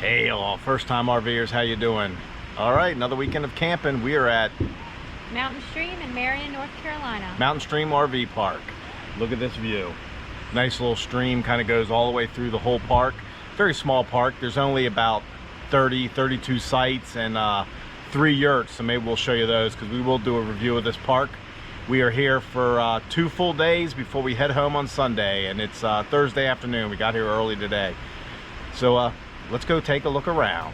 Hey all, first time RVers, how you doing? All right, another weekend of camping. We are at Mountain Stream in Marion, North Carolina. Mountain Stream RV Park. Look at this view. Nice little stream, kind of goes all the way through the whole park. Very small park. There's only about 32 sites and 3 yurts, so maybe we'll show you those because we will do a review of this park. We are here for 2 full days before we head home on Sunday, and it's Thursday afternoon. We got here early today. So let's go take a look around.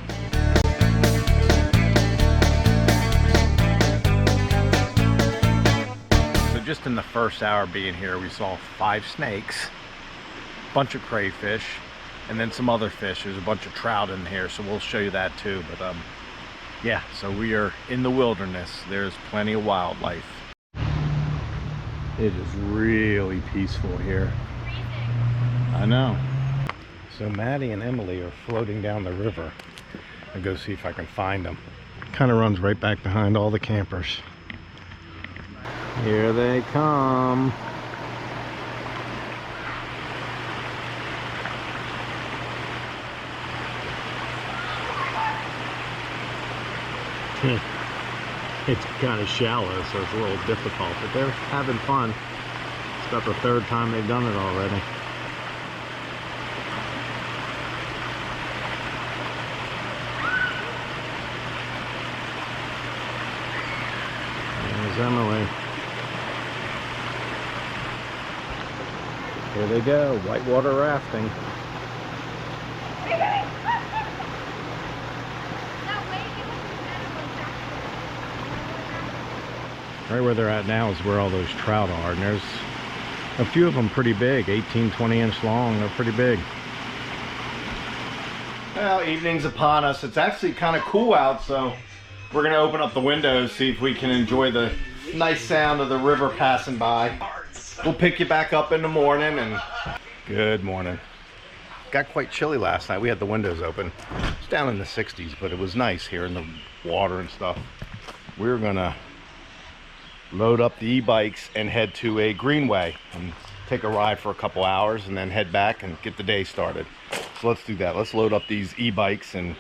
So just in the first hour being here, we saw 5 snakes, a bunch of crayfish, and then some other fish. There's a bunch of trout in here, so we'll show you that too. But yeah, so we are in the wilderness. There's plenty of wildlife. It is really peaceful here. I know. So Maddie and Emily are floating down the river. I'll go see if I can find them. Kind of runs right back behind all the campers. Here they come. It's kind of shallow, so it's a little difficult, but they're having fun. It's about the 3rd time they've done it already. There's Emily. Here they go, whitewater rafting. Right where they're at now is where all those trout are, and there's a few of them pretty big, 18-20 inch long. They're pretty big. Well, evening's upon us. It's actually kind of cool out, so we're gonna open up the windows, see if we can enjoy the nice sound of the river passing by. We'll pick you back up in the morning. And good morning. Got quite chilly last night. We had the windows open. It's down in the 60s, but it was nice here in the water and stuff. We're gonna load up the e-bikes and head to a Greenway and take a ride for a couple hours and then head back and get the day started. So let's do that. Let's load up these e-bikes and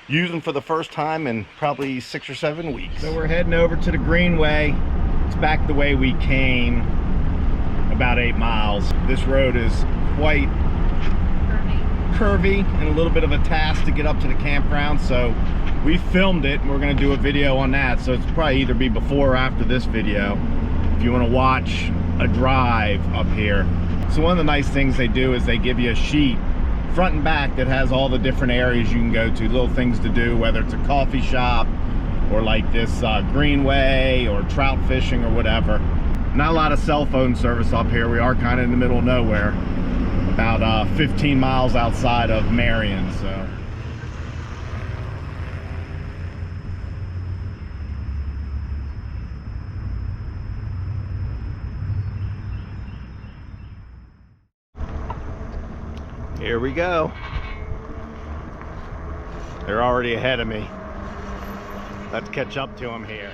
use them for the first time in probably 6 or 7 weeks. So we're heading over to the Greenway. It's back the way we came, about 8 miles. This road is quite curvy and a little bit of a task to get up to the campground, so we filmed it and we're going to do a video on that. So it's probably either be before or after this video if you want to watch a drive up here. So one of the nice things they do is they give you a sheet front and back that has all the different areas you can go to, little things to do, whether it's a coffee shop or like this Greenway or trout fishing or whatever. Not a lot of cell phone service up here. We are kind of in the middle of nowhere, about 15 miles outside of Marion. So here we go. They're already ahead of me. Let's catch up to them here.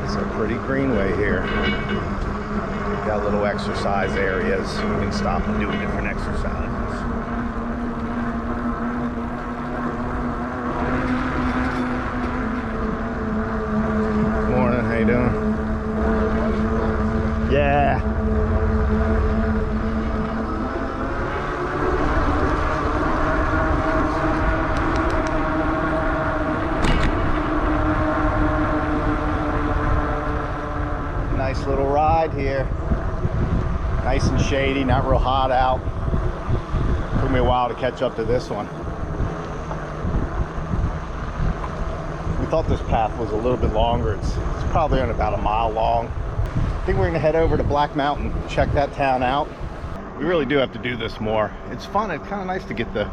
It's a pretty greenway here. We've got little exercise areas. You can stop and do different exercises. Morning, how you doing? Yeah. Nice little ride here. Nice and shady, not real hot out. Took me a while to catch up to this one. We thought this path was a little bit longer. It's probably on about a mile long. I think we're gonna head over to Black Mountain, check that town out. We really do have to do this more. It's fun. It's kind of nice to get the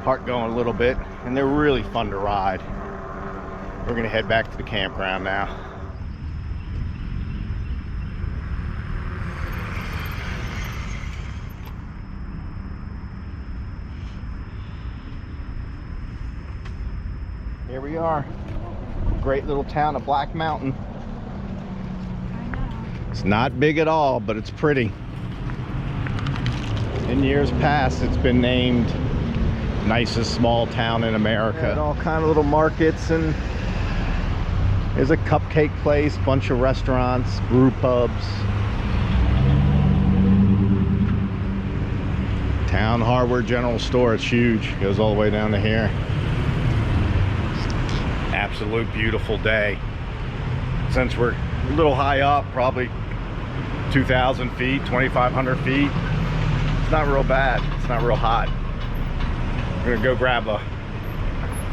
heart going a little bit, and they're really fun to ride. We're gonna head back to the campground now. Here we are. Great little town of Black Mountain. I know. It's not big at all, but it's pretty. In years past, it's been named nicest small town in America. And all kind of little markets, and there's a cupcake place, bunch of restaurants, brew pubs. Town Hardware General Store, it's huge. Goes all the way down to here. Absolute beautiful day. Since we're a little high up, probably 2,000 feet, 2,500 feet. It's not real bad. It's not real hot. We're gonna go grab a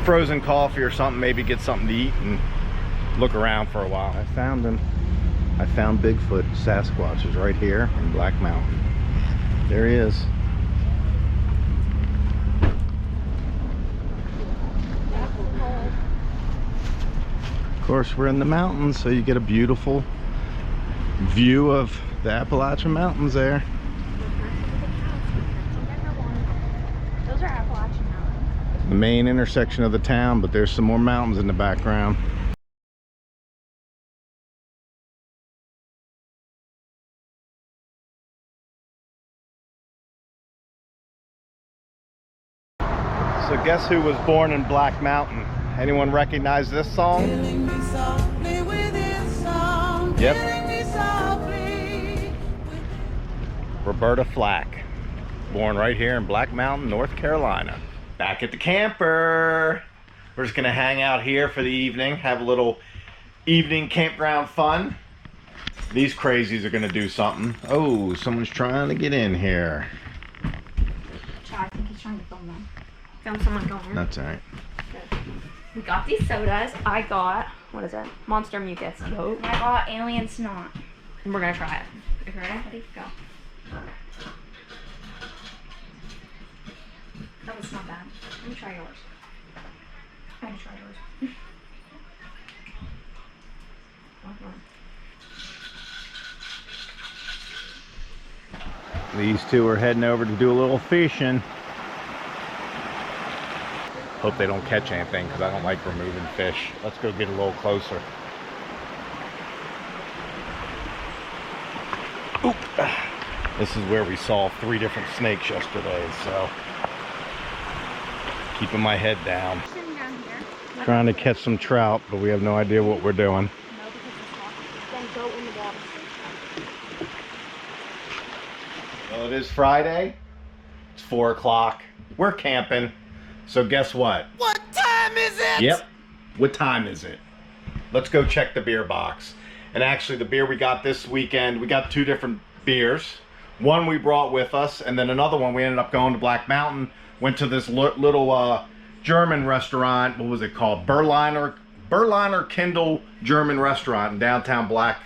frozen coffee or something, maybe get something to eat and look around for a while. I found him. I found Bigfoot. Sasquatch is right here in Black Mountain. There he is. Of course, we're in the mountains, so you get a beautiful view of the Appalachian Mountains there. Those are Appalachian Mountains. The main intersection of the town, but there's some more mountains in the background. So guess who was born in Black Mountain? Anyone recognize this song? Yep. Roberta Flack, born right here in Black Mountain, North Carolina. Back at the camper. We're just gonna hang out here for the evening, have a little evening campground fun. These crazies are gonna do something. Oh, someone's trying to get in here. I think he's trying to film them. Film someone going. That's all right. Good. We got these sodas. I got, what is it? Monster Mucus. Nope. I got Alien Snot. And we're gonna try it. You ready? Ready? Go. That was not bad. Let me try yours. I had to try yours. These two are heading over to do a little fishing. Hope they don't catch anything because I don't like removing fish. Let's go get a little closer. Oop. This is where we saw 3 different snakes yesterday, so keeping my head down. Sitting down here. Trying to catch some trout, but we have no idea what we're doing. No, because it's hot. Then go in the water. Well, it is Friday. It's 4 o'clock. We're camping. So guess what? What time is it? Yep. What time is it? Let's go check the beer box. And actually the beer we got this weekend, we got 2 different beers. One we brought with us, and then another one we ended up going to Black Mountain. Went to this little German restaurant. What was it called? Berliner Kindle German restaurant in downtown Black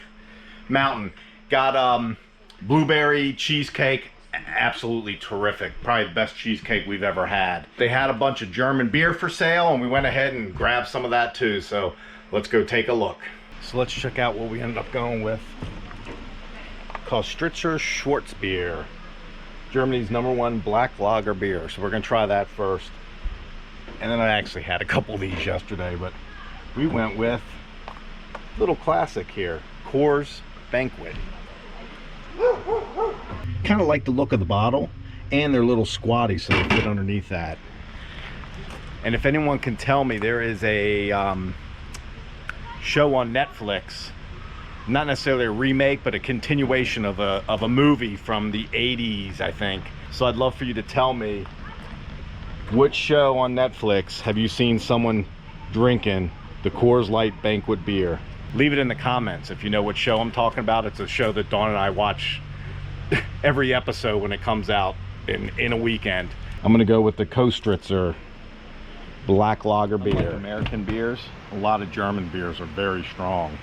Mountain. Got blueberry cheesecake. Absolutely terrific. Probably the best cheesecake we've ever had. They had a bunch of German beer for sale, and we went ahead and grabbed some of that too. So let's go take a look. So let's check out what we ended up going with. Called Stritzer Schwarzbier, Germany's #1 black lager beer. So we're gonna try that first. And then I actually had a couple of these yesterday, but we went with a little classic here, Coors Banquet. Kind of like the look of the bottle, and they're little squatty, so they fit underneath that. And if anyone can tell me, there is a show on Netflix, not necessarily a remake, but a continuation of a movie from the 80s, I think. So I'd love for you to tell me, which show on Netflix have you seen someone drinking the Coors Light Banquet beer? Leave it in the comments if you know what show I'm talking about. It's a show that Dawn and I watch every episode when it comes out in a weekend. I'm gonna go with the Kostritzer black lager beer. Like American beers, a lot of German beers are very strong.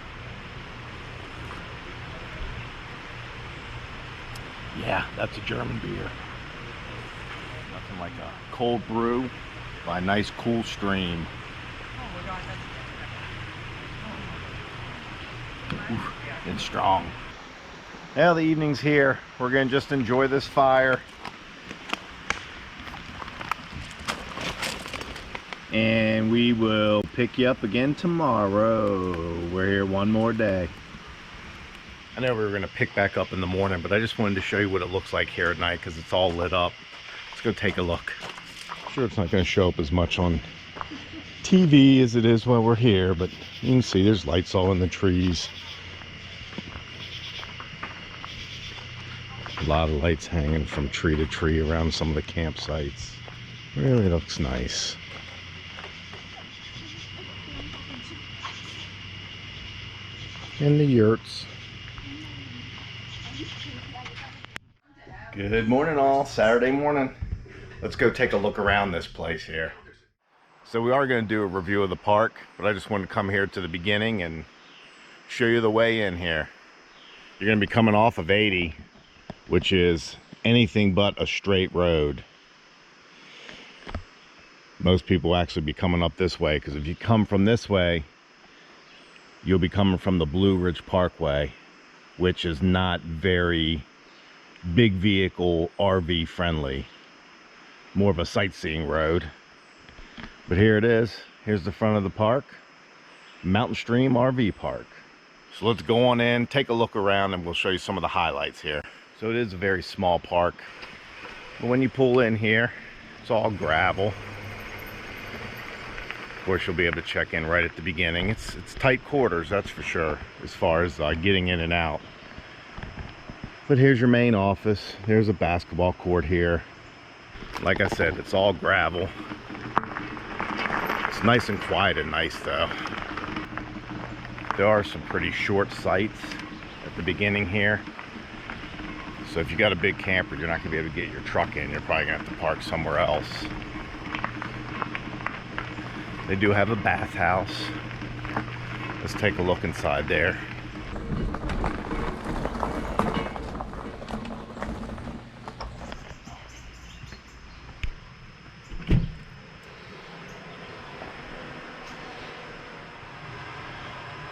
Yeah, that's a German beer. Nothing like a cold brew by a nice cool stream. Oof, it's strong. Now the evening's here. We're gonna just enjoy this fire. And we will pick you up again tomorrow. We're here one more day. I know we were gonna pick back up in the morning, but I just wanted to show you what it looks like here at night because it's all lit up. Let's go take a look. Sure, it's not gonna show up as much on TV as it is while we're here, but you can see there's lights all in the trees. A lot of lights hanging from tree to tree around some of the campsites. Really looks nice. And the yurts. Good morning all, Saturday morning. Let's go take a look around this place here. So we are going to do a review of the park, but I just wanted to come here to the beginning and show you the way in here. You're going to be coming off of 80, which is anything but a straight road. Most people actually be coming up this way, because if you come from this way, you'll be coming from the Blue Ridge Parkway, which is not very big vehicle RV friendly, more of a sightseeing road. But here it is. Here's the front of the park, Mountain Stream RV Park. So let's go on in, take a look around, and we'll show you some of the highlights here. So it is a very small park, but when you pull in here, it's all gravel. Of course, you'll be able to check in right at the beginning. It's tight quarters, that's for sure, as far as getting in and out. But here's your main office. There's a basketball court here. Like I said, it's all gravel. It's nice and quiet and nice though. There are some pretty short sites at the beginning here. So if you got a big camper, you're not gonna be able to get your truck in. You're probably gonna have to park somewhere else. They do have a bathhouse. Let's take a look inside there.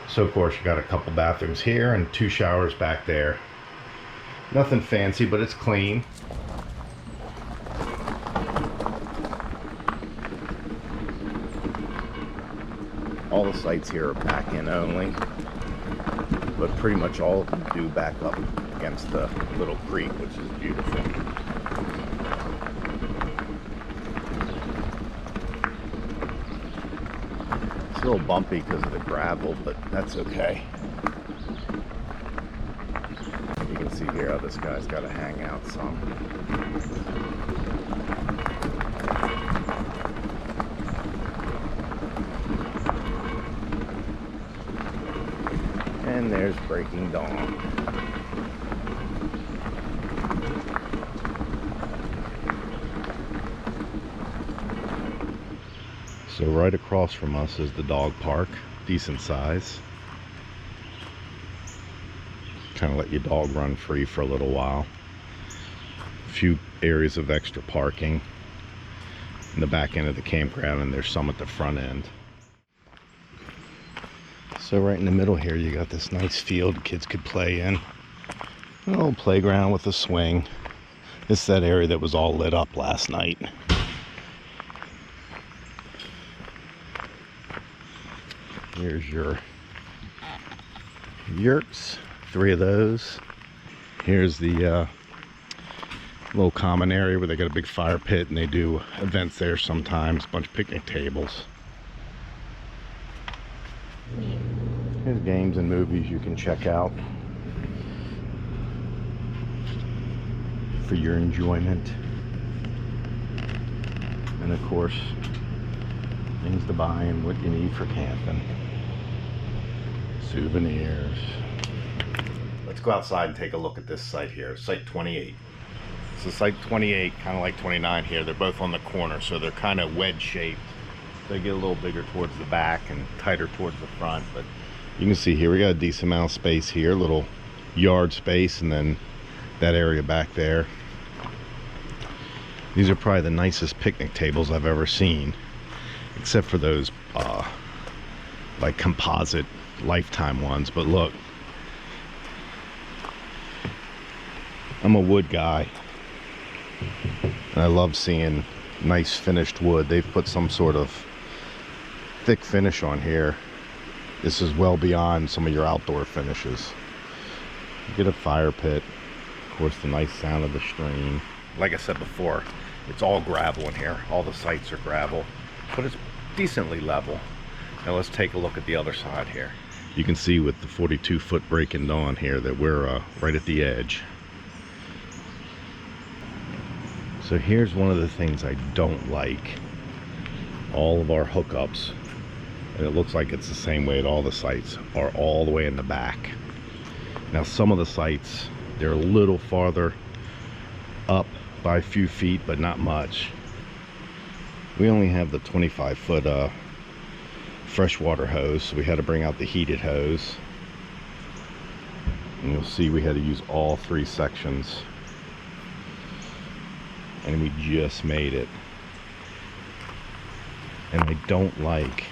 So of course you got a couple bathrooms here and 2 showers back there. Nothing fancy, but it's clean. All the sites here are back in only, but pretty much all of them do back up against the little creek, which is beautiful. It's a little bumpy because of the gravel, but that's okay. You can see here how this guy's got to hang out some. And there's Breaking Dawn. So right across from us is the dog park, decent size. Kind of let your dog run free for a little while. A few areas of extra parking in the back end of the campground, and there's some at the front end. So right in the middle here you got this nice field kids could play in. A little playground with a swing. This is that area that was all lit up last night. Here's your yurts, 3 of those. Here's the little common area where they got a big fire pit and they do events there sometimes, a bunch of picnic tables. Here's games and movies you can check out for your enjoyment. And of course, things to buy and what you need for camping. Souvenirs. Let's go outside and take a look at this site here, site 28. So site 28, kind of like 29 here, they're both on the corner, so they're kind of wedge shaped. They get a little bigger towards the back and tighter towards the front, but you can see here we got a decent amount of space here, little yard space, and then that area back there. These are probably the nicest picnic tables I've ever seen, except for those like composite Lifetime ones. But look, I'm a wood guy and I love seeing nice finished wood. They've put some sort of thick finish on here. This is well beyond some of your outdoor finishes. Get a fire pit. Of course, the nice sound of the stream. Like I said before, it's all gravel in here. All the sites are gravel, but it's decently level. Now let's take a look at the other side here. You can see with the 42-foot breaking dawn here that we're right at the edge. So here's one of the things I don't like. All of our hookups, and it looks like it's the same way at all the sites, are all the way in the back. Now some of the sites, they're a little farther up by a few feet, but not much. We only have the 25-foot freshwater hose, so we had to bring out the heated hose. And you'll see we had to use all 3 sections. And we just made it. And I don't like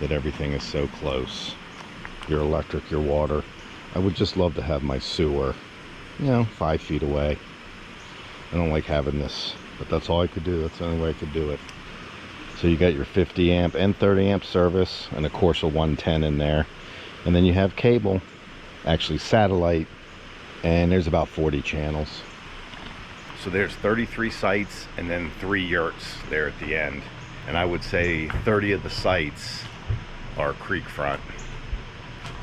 that everything is so close. Your electric, your water. I would just love to have my sewer, you know, 5 feet away. I don't like having this, but that's all I could do. That's the only way I could do it. So you got your 50 amp and 30 amp service, and of course a 110 in there. And then you have cable, actually satellite, and there's about 40 channels. So there's 33 sites and then 3 yurts there at the end. And I would say 30 of the sites are creek front.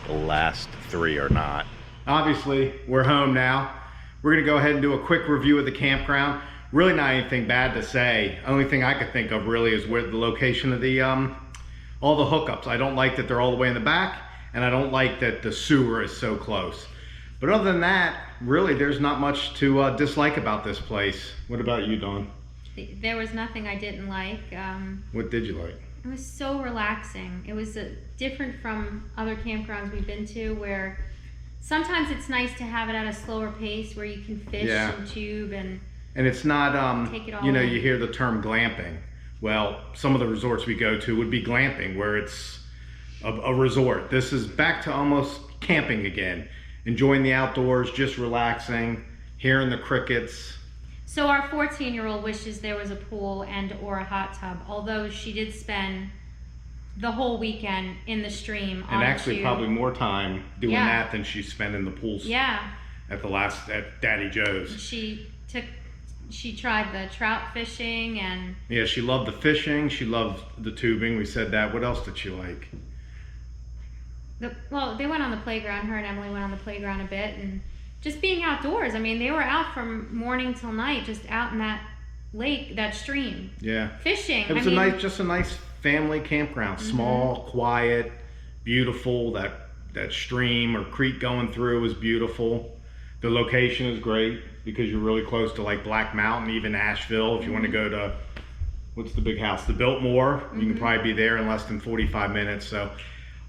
The last 3 are not. Obviously, we're home now. We're gonna go ahead and do a quick review of the campground. Really not anything bad to say. Only thing I could think of really is where the location of the all the hookups. I don't like that they're all the way in the back, and I don't like that the sewer is so close. But other than that, really there's not much to dislike about this place. What about you, Dawn? There was nothing I didn't like. What did you like? It was so relaxing. It was different from other campgrounds we've been to, where sometimes it's nice to have it at a slower pace where you can fish and tube and it's not, take it all you know, in. you hear the term glamping. Well, some of the resorts we go to would be glamping, where it's a resort. This is back to almost camping again. Enjoying the outdoors, just relaxing, hearing the crickets. So our 14-year-old wishes there was a pool and or a hot tub, although she did spend the whole weekend in the stream. And actually probably more time doing that than she spent in the pools. Yeah. At Daddy Joe's. She tried the trout fishing and... Yeah, she loved the fishing. She loved the tubing. We said that. What else did she like? Well, they went on the playground. Her and Emily went on the playground a bit, and just being outdoors. I mean, they were out from morning till night, just out in that lake, that stream. Yeah. Fishing. It was just a nice family campground. Small, quiet, beautiful. That stream or creek going through was beautiful. The location is great because you're really close to like Black Mountain, even Asheville. If you want to go to, what's the big house? The Biltmore. You can probably be there in less than 45 minutes. So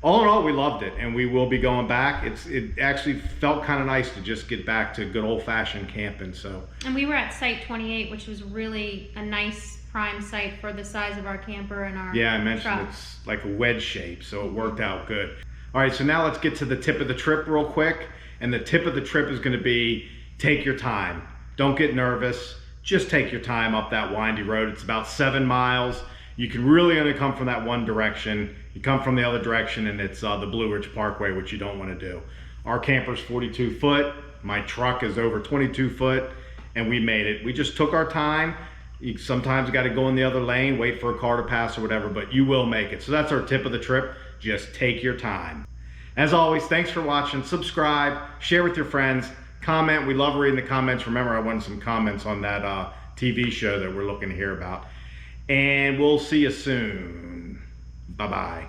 all in all, we loved it, and we will be going back. It actually felt kind of nice to just get back to good old-fashioned camping. So. And we were at Site 28, which was really a nice prime site for the size of our camper and our I mentioned truck. It's like a wedge shape, so it worked out good. All right, so now let's get to the tip of the trip real quick. And the tip of the trip is going to be, take your time. Don't get nervous. Just take your time up that windy road. It's about 7 miles. You can really only come from that one direction. You come from the other direction and it's the Blue Ridge Parkway, which you don't want to do. Our camper's 42 foot. My truck is over 22 foot, and we made it. We just took our time. You sometimes got to go in the other lane, wait for a car to pass or whatever, but you will make it. So that's our tip of the trip. Just take your time. As always, thanks for watching. Subscribe, share with your friends, comment. We love reading the comments. Remember, I won some comments on that TV show that we're looking to hear about. And we'll see you soon. Bye-bye.